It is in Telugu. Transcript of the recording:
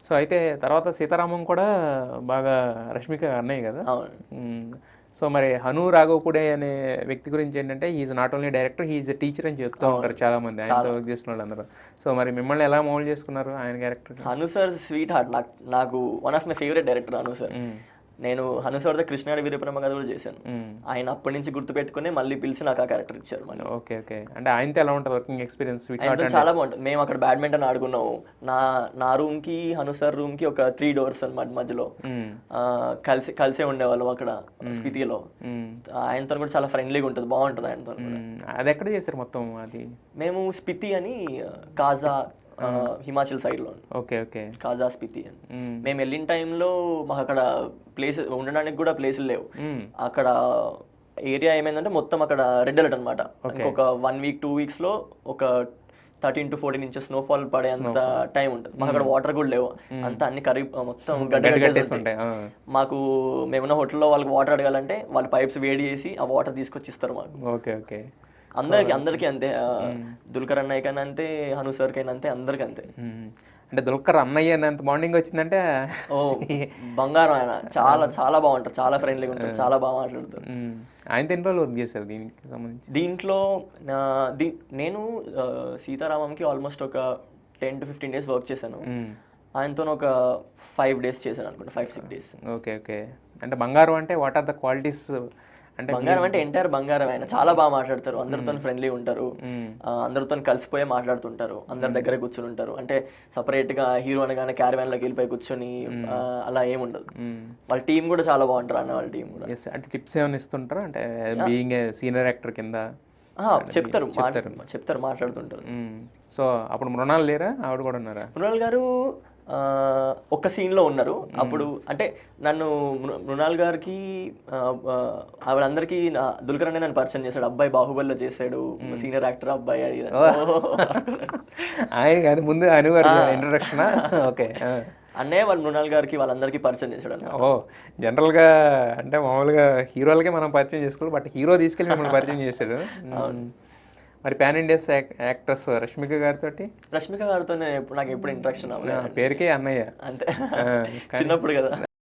సో అయితే తర్వాత సీతారామం కూడా బాగా రష్మిక అన్నయ్య కదా. అవును. సో మరి హను రాఘవపుడే అనే వ్యక్తి గురించి ఏంటంటే is not only director, he is a teacher అని చెప్తూ ఉంటారు చాలా మంది ఆయనతో వర్క్ చేసిన వాళ్ళందరూ. సో మరి మిమ్మల్ని ఎలా మౌల్డ్ చేసుకున్నారు ఆయన character? Hanu sir sweet heart. నాకు one of my favourite director Hanu sir. నేను హను సార్తో కృష్ణాడి వీరప్రమ కథ కూడా చేశాను. ఆయన అప్పటి నుంచి గుర్తుపెట్టుకుని మళ్ళీ పిలిచి నాకు ఆ క్యారెక్టర్ ఇచ్చారు. Okay okay. అంటే ఆయనతో ఎలా ఉంటుంది వర్కింగ్ ఎక్స్పీరియన్స్? ఆయనతో చాలా బాగుంటుంది. మేము అక్కడ బ్యాడ్మింటన్ ఆడుకున్నాము. నా రూమ్కి హను సార్ రూమ్కి ఒక 3 doors అనమాట మధ్యలో. కలిసే ఉండేవాళ్ళం అక్కడ స్పితిలో. ఆయనతో కూడా చాలా ఫ్రెండ్లీగా ఉంటుంది, బాగుంటుంది ఆయనతో. అది ఎక్కడ చేశారు మొత్తం? అది మేము స్పితి అని కాజా హిమాచల్ సైడ్లో. Okay okay. కాజా స్పితి అని. మేము వెళ్ళిన టైంలో మాకు అక్కడ ప్లేస్ ఉండడానికి కూడా ప్లేసులు లేవు. అక్కడ ఏరియా ఏమైందంటే మొత్తం అక్కడ రెడ్ అలర్ట్ అనమాట. ఇంకొక 1 week 2 weeksలో ఒక 13 to 14 inches స్నోఫాల్ పడే అంత టైం ఉంటుంది. మాకు అక్కడ వాటర్ కూడా లేవు, అంతా అన్ని మొత్తం గడ్డగట్టేసి ఉంటాయి. మాకు మేమున్న హోటల్లో వాళ్ళకి వాటర్ అడగాలంటే వాళ్ళు పైప్స్ వేడి చేసి ఆ వాటర్ తీసుకొచ్చి ఇస్తారు మాకు. Okay okay. అందరికీ అంతే. దుల్కర్ అన్నయ్యకైనా అంతే, హను సార్కైనా అంతే, అందరికీ అంతే. అంటే దుల్కర్ అన్నయ్య అంత బాండింగ్ వచ్చిందంటే ఓ బంగారం. ఆయన చాలా చాలా బాగుంటారు, చాలా ఫ్రెండ్లీగా ఉంటారు, చాలా బాగా మాట్లాడతారు. ఆయన ఎన్ని రోజులు వర్క్ చేశారు దీనికి సంబంధించి? దీంట్లో నేను సీతారామంకి ఆల్మోస్ట్ ఒక 10 to 15 days వర్క్ చేశాను. ఆయనతో ఒక 5 days చేశాను అనుకుంటా, 5-6 days. Okay okay. అంటే బంగారం అంటే వాట్ ఆర్ ద క్వాలిటీస్? అంటే బంగారం అంటే ఎంటైర్ బంగారం. ఆయన చాలా బాగా మాట్లాడతారు, అందరితో ఫ్రెండ్లీ ఉంటారు, అందరితో కలిసిపోయే మాట్లాడుతుంటారు, అందరి దగ్గర కూర్చొని ఉంటారు. అంటే సపరేట్గా హీరో అనగానే క్యారవాన్లోకి వెళ్ళిపోయి కూర్చొని అలా ఏముండదు. వాళ్ళ టీం కూడా చాలా బాగుంటారు అన్న, వాళ్ళ టీం కూడా. అంటే టిప్స్ ఏమైనా ఇస్తుంటారా? అంటే బీయింగ్ ఏ సీనియర్ యాక్టర్ కింద చెప్తారు మాట్లాడుతుంటారు. సో అప్పుడు మృణాల్ లేరా? ఆవిడ కూడా ఉన్నారా? మృణాల్ గారు ఒక్క సీన్లో ఉన్నారు. అప్పుడు అంటే నన్ను మృణాల్ గారికి ఆవిడందరికీ దుల్కర్ అనే నన్ను పరిచయం చేశాడు. అబ్బాయి బాహుబలిలో చేశాడు, సీనియర్ యాక్టర్ అబ్బాయి. ఆయన కానీ ముందు ఇంట్రడక్షన్. ఓకే. అన్నయ్య వాళ్ళు మృణాల్ గారికి వాళ్ళందరికీ పరిచయం చేశాడు. ఓ జనరల్గా అంటే మామూలుగా హీరోలకే మనం పరిచయం చేసుకోవాలి, బట్ హీరో తీసుకెళ్ళి మిమ్మల్ని పరిచయం చేశాడు. మరి పాన్ ఇండియా యాక్ట్రెస్ రష్మిక గారితో నాకు ఎప్పుడు ఇంట్రాక్షన్ అవ్వలేదు. పేరుకే అన్నయ్య అంతే, చిన్నప్పుడు కదా.